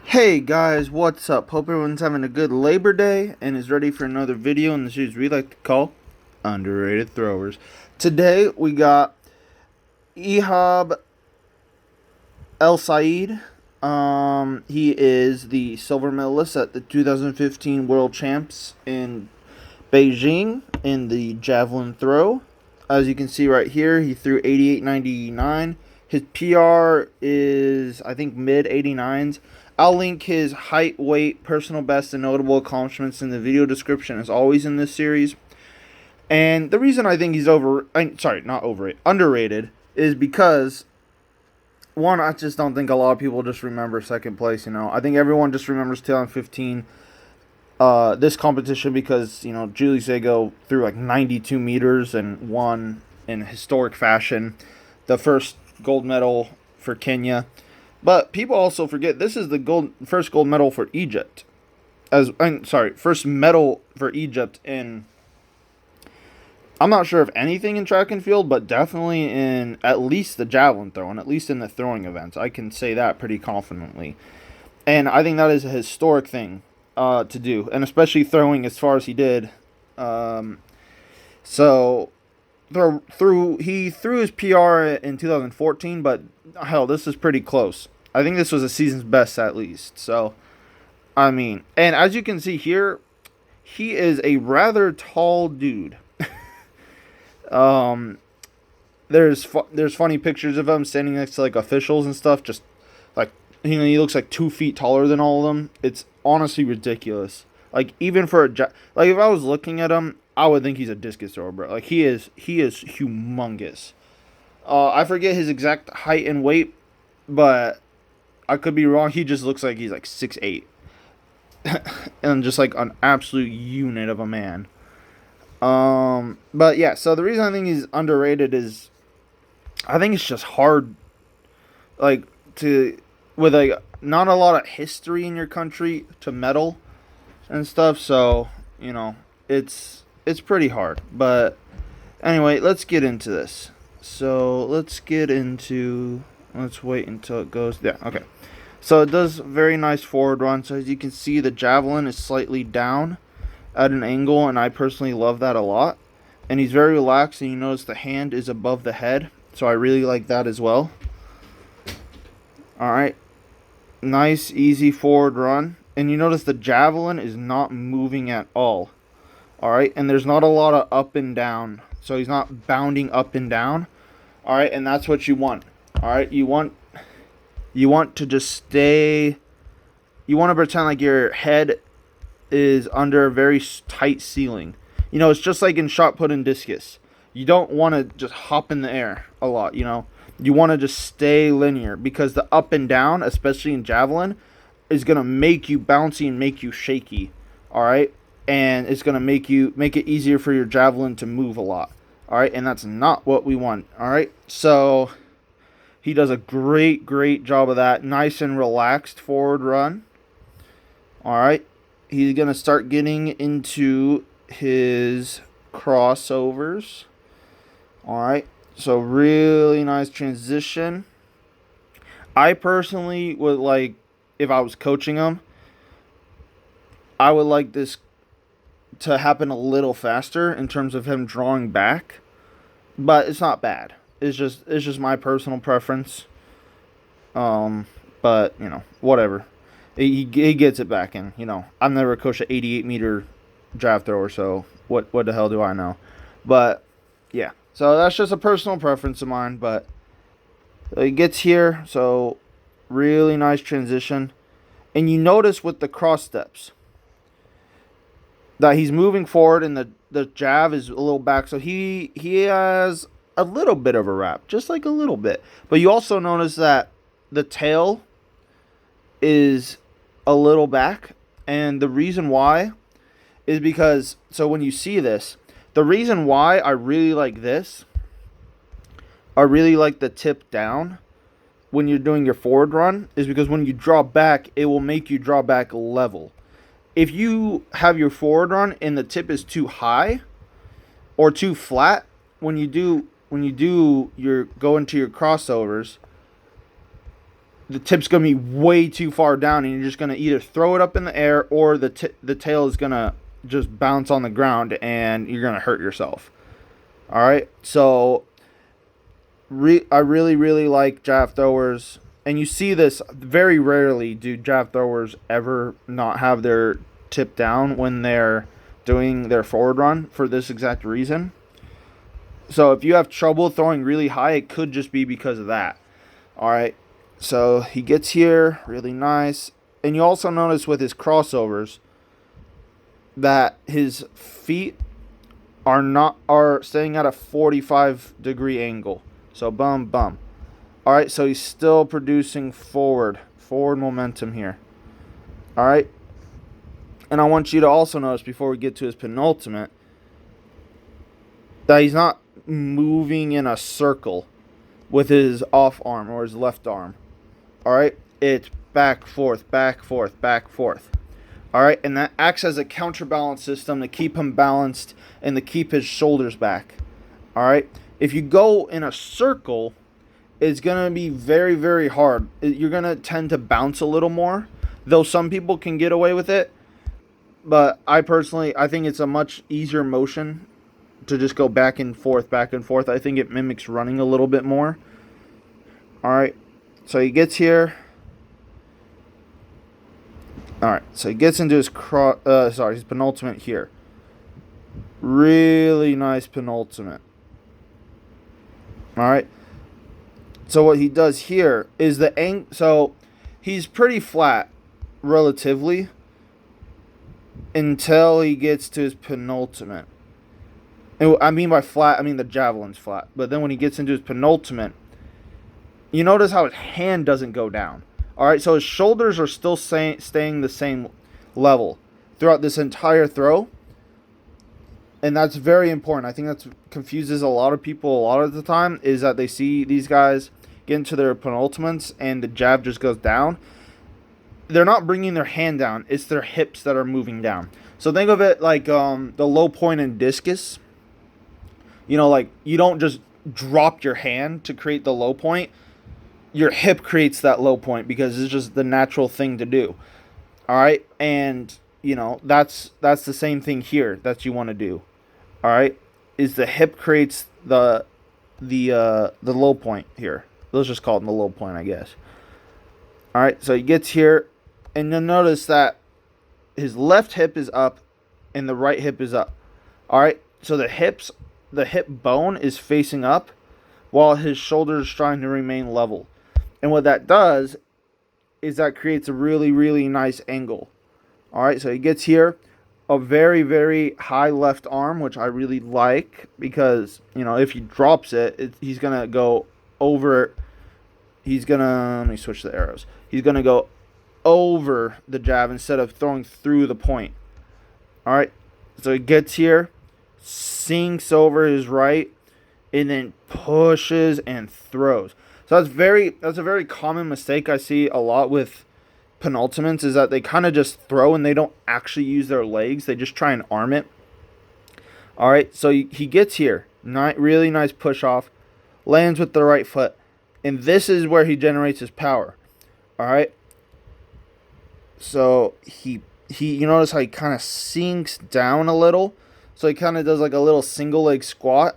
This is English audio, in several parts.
Hey guys, what's up? Hope everyone's having a good Labor Day and is ready for another video in the series we like to call Underrated Throwers. Today we got Ihab El Said. He is the silver medalist at the 2015 World Champs in Beijing in the javelin throw. As you can see right here, he threw 88.99. His PR is, I think, mid 89s. I'll link his height, weight, personal best, and notable accomplishments in the video description, as always in this series. And the reason I think he's underrated, is because, one, I just don't think a lot of people just remember second place. I think everyone just remembers 2015, this competition because Julie Zago threw like 92 meters and won in historic fashion, the first gold medal for Kenya. But people also forget this is the first gold medal for Egypt. First medal for Egypt in, I'm not sure of anything in track and field, but definitely in at least the javelin throw, and at least in the throwing events. I can say that pretty confidently. And I think that is a historic thing to do, and especially throwing as far as he did. He threw his PR in 2014, but hell, this is pretty close. I think this was a season's best at least. So, and as you can see here, he is a rather tall dude. There's funny pictures of him standing next to like officials and stuff. Just like he looks like 2 feet taller than all of them. It's honestly ridiculous. Like even for if I was looking at him, I would think he's a discus thrower, bro. Like he is humongous. I forget his exact height and weight, but I could be wrong. He just looks like he's like 6'8", and just like an absolute unit of a man. But yeah. So the reason I think he's underrated is, I think it's just hard, with like not a lot of history in your country to medal and stuff. So it's pretty hard. But anyway, let's get into this. So let's wait until it goes. Yeah, okay. So it does very nice forward run. So as you can see, the javelin is slightly down at an angle, and I personally love that a lot. And he's very relaxed, and you notice the hand is above the head. So I really like that as well. Alright. Nice, easy forward run. And you notice the javelin is not moving at all. Alright, and there's not a lot of up and down. So he's not bounding up and down. Alright, and that's what you want. Alright, you want to just stay. You want to pretend like your head is under a very tight ceiling. It's just like in shot put and discus. You don't want to just hop in the air a lot, You want to just stay linear, because the up and down, especially in javelin, is going to make you bouncy and make you shaky. Alright? And it's going to make it easier for your javelin to move a lot. Alright? And that's not what we want. Alright? So he does a great job of that. Nice and relaxed forward run. Alright? He's going to start getting into his crossovers. Alright? So really nice transition. I personally would like, if I was coaching him, I would like this to happen a little faster in terms of him drawing back. But it's not bad. It's just my personal preference. But whatever. He gets it back in. I've never coached an 88-meter jav thrower, so what the hell do I know? But yeah, so that's just a personal preference of mine. But he gets here, so really nice transition. And you notice with the cross steps that he's moving forward, and the jav is a little back, so he has a little bit of a wrap, just like a little bit. But you also notice that the tail is a little back, and the reason why is because, so when you see this, the reason why I really like this, I really like the tip down when you're doing your forward run, is because when you draw back, it will make you draw back level. If you have your forward run and the tip is too high or too flat, when you go into your crossovers, the tip's going to be way too far down, and you're just going to either throw it up in the air, or the tail is going to just bounce on the ground and you're going to hurt yourself. All right, so I really like jab throwers, and you see this very rarely. Do jab throwers ever not have their tip down when they're doing their forward run for this exact reason? So if you have trouble throwing really high, it could just be because of that. All right, so he gets here, really nice. And you also notice with his crossovers that his feet are staying at a 45-degree angle. So bum. All right, so he's still producing forward momentum here. All right, and I want you to also notice before we get to his penultimate that he's not moving in a circle with his off arm or his left arm. All right, it's back, forth. All right, and that acts as a counterbalance system to keep him balanced and to keep his shoulders back. All right, if you go in a circle, it's going to be very, very hard. You're going to tend to bounce a little more, though some people can get away with it. But I think it's a much easier motion to just go back and forth. I think it mimics running a little bit more. All right, so he gets here. All right, so he gets into his his penultimate here. Really nice penultimate. All right. So what he does here is so he's pretty flat relatively until he gets to his penultimate. And I mean by flat, I mean the javelin's flat. But then when he gets into his penultimate, you notice how his hand doesn't go down. All right, so his shoulders are still staying the same level throughout this entire throw. And that's very important. I think that confuses a lot of people a lot of the time, is that they see these guys get into their penultimates and the jab just goes down. They're not bringing their hand down. It's their hips that are moving down. So think of it like the low point in discus. You know, like you don't just drop your hand to create the low point. Your hip creates that low point because it's just the natural thing to do. All right, and you know that's the same thing here that you want to do. All right, is the hip creates the low point here. Let's just call it the low point, I guess. All right, so he gets here, and you'll notice that his left hip is up, and the right hip is up. All right, so the hip bone is facing up, while his shoulder is trying to remain level. And what that does is that creates a really, really nice angle. All right, so he gets here, a very, very high left arm, which I really like because, you know, if he drops it, he's going to go over. Let me switch the arrows. He's going to go over the jab instead of throwing through the point. All right, so he gets here, sinks over his right, and then pushes and throws. So that's a very common mistake I see a lot with penultimates, is that they kind of just throw and they don't actually use their legs. They just try and arm it. All right, so he gets here. Really nice push off. Lands with the right foot. And this is where he generates his power. All right. So you notice how he kind of sinks down a little. So he kind of does like a little single leg squat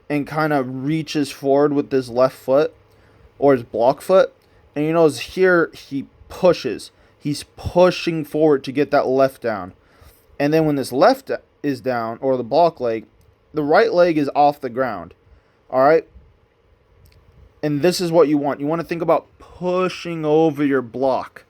and kind of reaches forward with his left foot or his block foot. And you notice here he pushes. He's pushing forward to get that left down. And then when this left is down, or the block leg, the right leg is off the ground. All right. And this is what you want. You want to think about pushing over your block.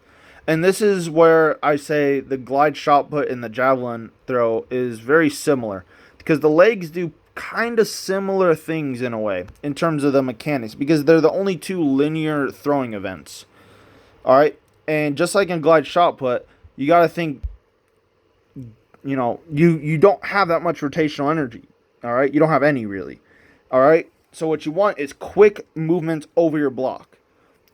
And this is where I say the glide shot put and the javelin throw is very similar, because the legs do kind of similar things in a way in terms of the mechanics, because they're the only two linear throwing events. All right. And just like in glide shot put, you got to think, you know, you don't have that much rotational energy. All right. You don't have any really. All right. So what you want is quick movements over your block.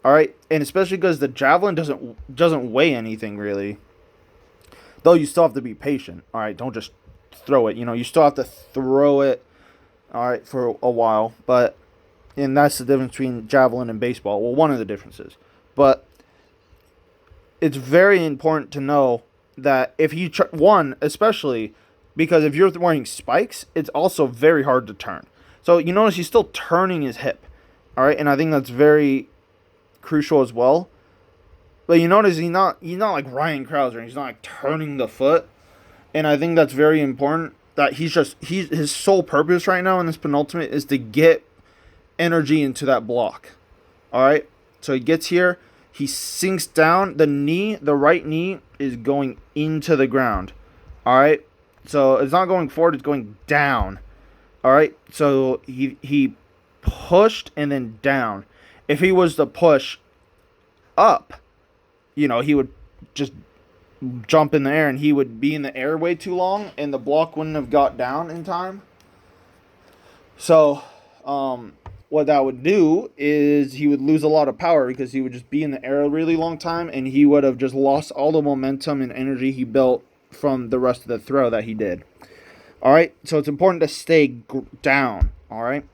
All right. And especially because the javelin doesn't weigh anything really. Though you still have to be patient. All right. Don't just throw it. You know, you still have to throw it. All right. For a while. And that's the difference between javelin and baseball. Well, one of the differences. But it's very important to know that if you one, especially because if you're wearing spikes, it's also very hard to turn. So you notice he's still turning his hip, all right, and I think that's very crucial as well. But you notice he's not like Ryan Krauser. He's not like turning the foot, and I think that's very important. That his sole purpose right now in this penultimate is to get energy into that block. All right, so he gets here. He sinks down. The right knee is going into the ground. All right. So it's not going forward. It's going down. All right. So he pushed and then down. If he was to push up, he would just jump in the air and he would be in the air way too long and the block wouldn't have got down in time. So, what that would do is he would lose a lot of power because he would just be in the air a really long time and he would have just lost all the momentum and energy he built from the rest of the throw that he did. All right, so it's important to stay down. All right,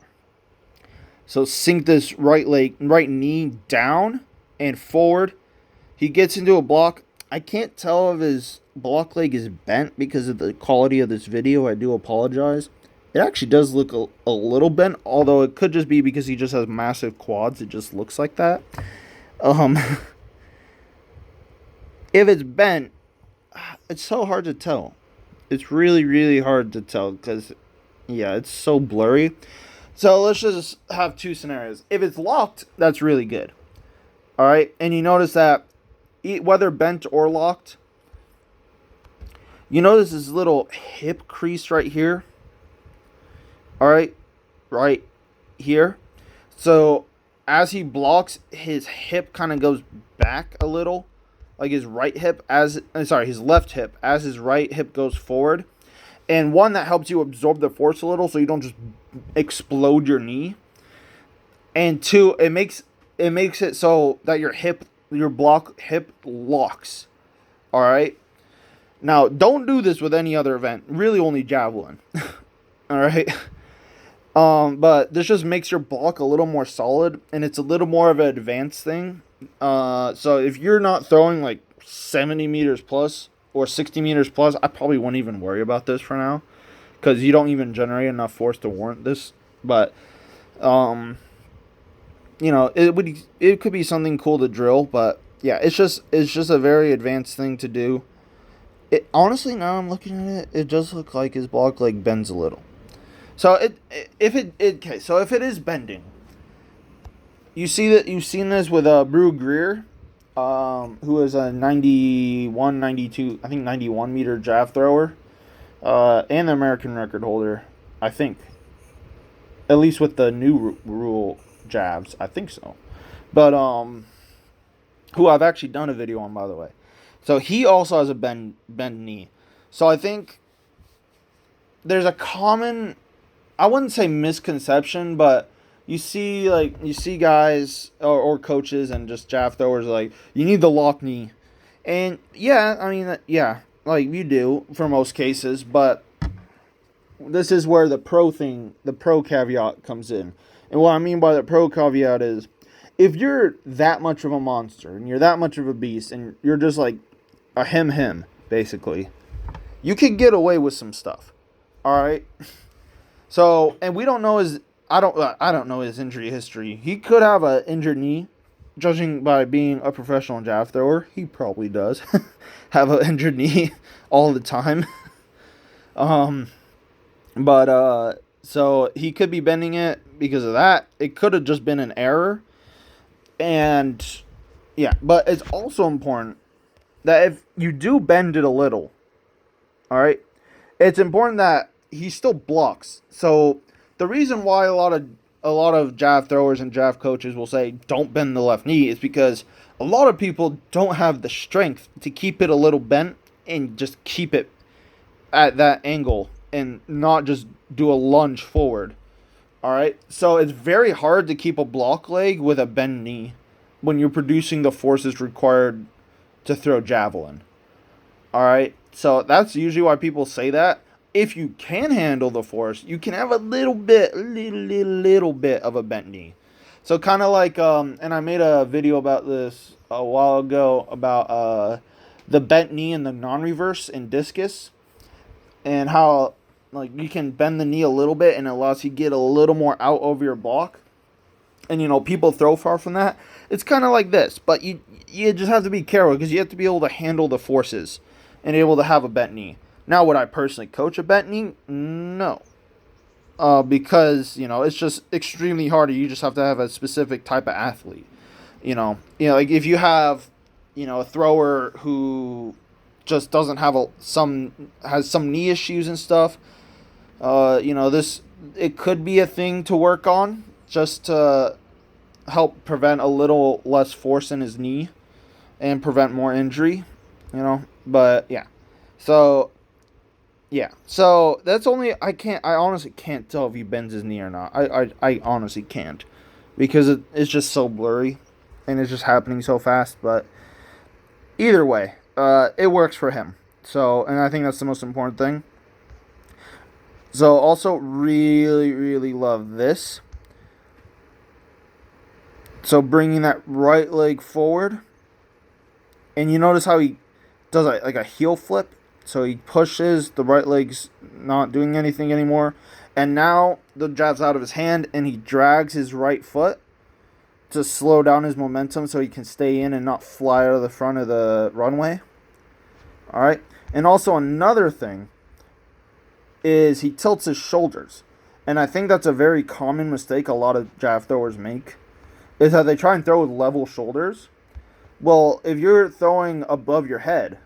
so sink this right knee down and forward. He gets into a block. I can't tell if his block leg is bent because of the quality of this video. I do apologize. It actually does look a little bent, although it could just be because he just has massive quads. It just looks like that. If it's bent, it's so hard to tell. It's really, really hard to tell because, yeah, it's so blurry. So let's just have two scenarios. If it's locked, that's really good. All right, and you notice that whether bent or locked, you notice this little hip crease right here. All right here. So as he blocks, his hip kind of goes back a little, like his his left hip as his right hip goes forward. And one, that helps you absorb the force a little so you don't just explode your knee. And two, it makes it so that your block hip locks. All right. Now, don't do this with any other event. Really, only javelin. All right. But this just makes your block a little more solid, and it's a little more of an advanced thing. So if you're not throwing like 70 meters plus or 60 meters plus, I probably wouldn't even worry about this for now, because you don't even generate enough force to warrant this. But, it could be something cool to drill. But yeah, it's just a very advanced thing to do. It honestly, now I'm looking at it, it does look like his block leg bends a little. So if it is bending, you've seen this with Brew Greer, who is a 91 meter jav thrower, and the American record holder, I think. At least with the new rule jabs, I think so. But who I've actually done a video on, by the way. So he also has a bend knee. So I think there's a common, I wouldn't say misconception, but you see guys or coaches and just jav throwers like, you need the lock knee. And yeah, I mean, yeah, like you do for most cases, but this is where the pro caveat comes in. And what I mean by the pro caveat is, if you're that much of a monster and you're that much of a beast and you're just like a him basically, you can get away with some stuff. All right. So, and we don't know I don't know his injury history. He could have an injured knee, judging by being a professional jav thrower. He probably does have an injured knee all the time. So he could be bending it because of that. It could have just been an error. And yeah, but it's also important that if you do bend it a little, all right, it's important that he still blocks. So the reason why a lot of jav throwers and jav coaches will say don't bend the left knee is because a lot of people don't have the strength to keep it a little bent and just keep it at that angle and not just do a lunge forward. All right, so it's very hard to keep a block leg with a bend knee when you're producing the forces required to throw javelin. All right, so that's usually why people say that. If you can handle the force, you can have a little bit of a bent knee. So kind of like, and I made a video about this a while ago about the bent knee and the non-reverse in discus, and how like you can bend the knee a little bit and it allows you to get a little more out over your block. And people throw far from that. It's kind of like this, but you just have to be careful because you have to be able to handle the forces and able to have a bent knee. Now, would I personally coach a bent knee? No. Because it's just extremely hard. You just have to have a specific type of athlete. Like if you have a thrower who just doesn't have has some knee issues and stuff. This it could be a thing to work on just to help prevent a little less force in his knee and prevent more injury. But yeah, so that's only I honestly can't tell if he bends his knee or not. I honestly can't because it's just so blurry and it's just happening so fast. But either way, it works for him. So, and I think that's the most important thing. So also really, really love this. So bringing that right leg forward. And you notice how he does like a heel flip. So he pushes, the right leg's not doing anything anymore. And now the jab's out of his hand and he drags his right foot to slow down his momentum so he can stay in and not fly out of the front of the runway. Alright. And also another thing is he tilts his shoulders. And I think that's a very common mistake a lot of jab throwers make. Is that they try and throw with level shoulders. Well, if you're throwing above your head,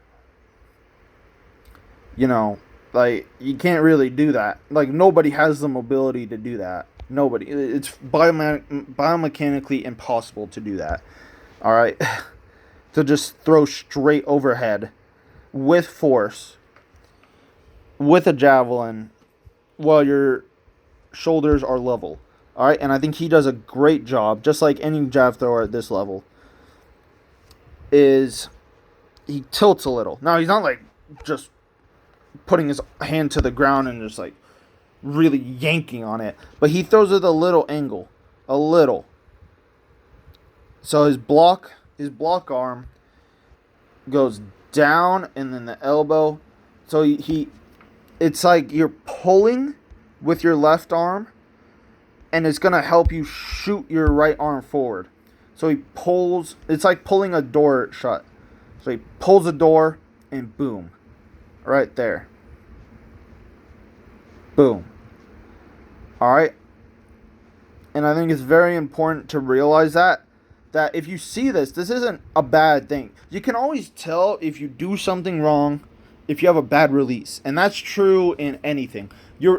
like, you can't really do that. Like, nobody has the mobility to do that. Nobody. It's biomechanically impossible to do that. Alright? To just throw straight overhead with force, with a javelin, while your shoulders are level. Alright? And I think he does a great job, just like any jab thrower at this level, is he tilts a little. Now, he's not, like, just putting his hand to the ground and just, like, really yanking on it. But he throws it a little angle. A little. So his block arm goes down and then the elbow. So it's like you're pulling with your left arm and it's going to help you shoot your right arm forward. So he pulls, it's like pulling a door shut. So he pulls the door and boom. Right there. Boom. Alright? And I think it's very important to realize that if you see this isn't a bad thing. You can always tell if you do something wrong, if you have a bad release. And that's true in anything.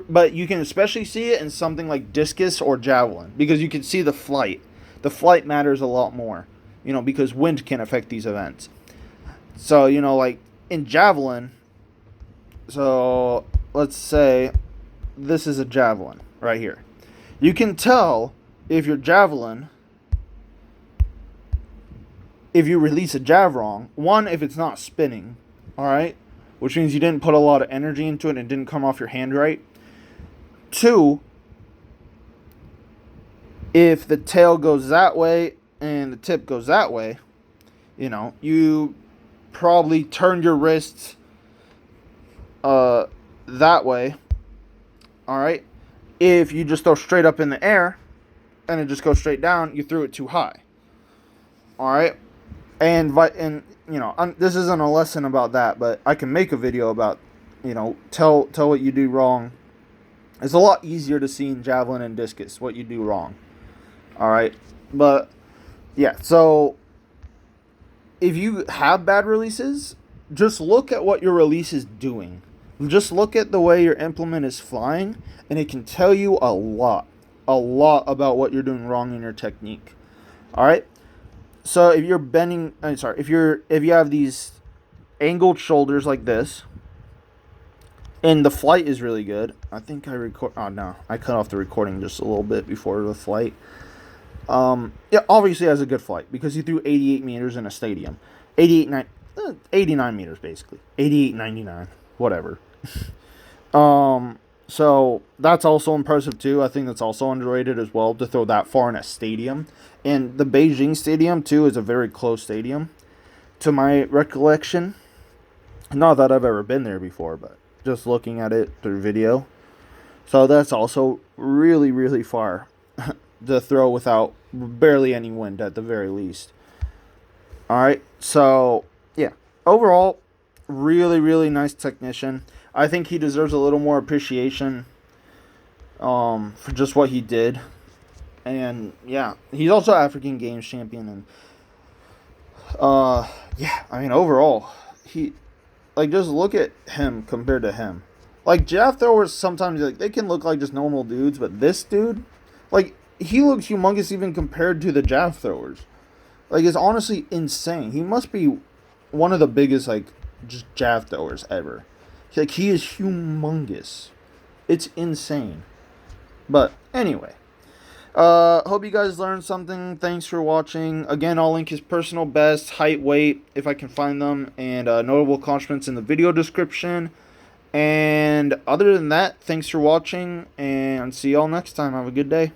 But you can especially see it in something like discus or javelin. Because you can see the flight. The flight matters a lot more. Because wind can affect these events. So, like in javelin, so let's say this is a javelin right here. You can tell if your javelin, if you release a jab wrong, one, if it's not spinning, alright, which means you didn't put a lot of energy into it and it didn't come off your hand right. Two, if the tail goes that way and the tip goes that way, you probably turned your wrists that way. Alright? If you just throw straight up in the air and it just goes straight down, you threw it too high. Alright? And this isn't a lesson about that, but I can make a video about, tell what you do wrong. It's a lot easier to see in javelin and discus what you do wrong. Alright? But, yeah, so if you have bad releases, just look at what your release is doing. Just look at the way your implement is flying, and it can tell you a lot about what you're doing wrong in your technique. All right. So if you're bending, if you have these angled shoulders like this, and the flight is really good. I think I record. Oh no, I cut off the recording just a little bit before the flight. Yeah, obviously has a good flight because he threw 88 meters in a stadium, 89 meters basically, 88.99, whatever. So that's also impressive too. I think that's also underrated as well to throw that far in a stadium And the Beijing stadium, too, is a very close stadium, to my recollection. Not that I've ever been there before, but just looking at it through video. So that's also really, really far to throw without barely any wind at the very least. Alright, so, yeah. Overall, really, really nice technician. I think he deserves a little more appreciation for just what he did. And, yeah, he's also African Games champion. And, yeah, I mean, overall, he, like, just look at him compared to him. Like, jav throwers sometimes, like, they can look like just normal dudes, but this dude, like, he looks humongous even compared to the jav throwers. Like, it's honestly insane. He must be one of the biggest, like, just jav throwers ever. Like, he is humongous. It's insane. But, anyway. Hope you guys learned something. Thanks for watching. Again, I'll link his personal best, height, weight, if I can find them, and notable accomplishments in the video description. And other than that, thanks for watching, and see y'all next time. Have a good day.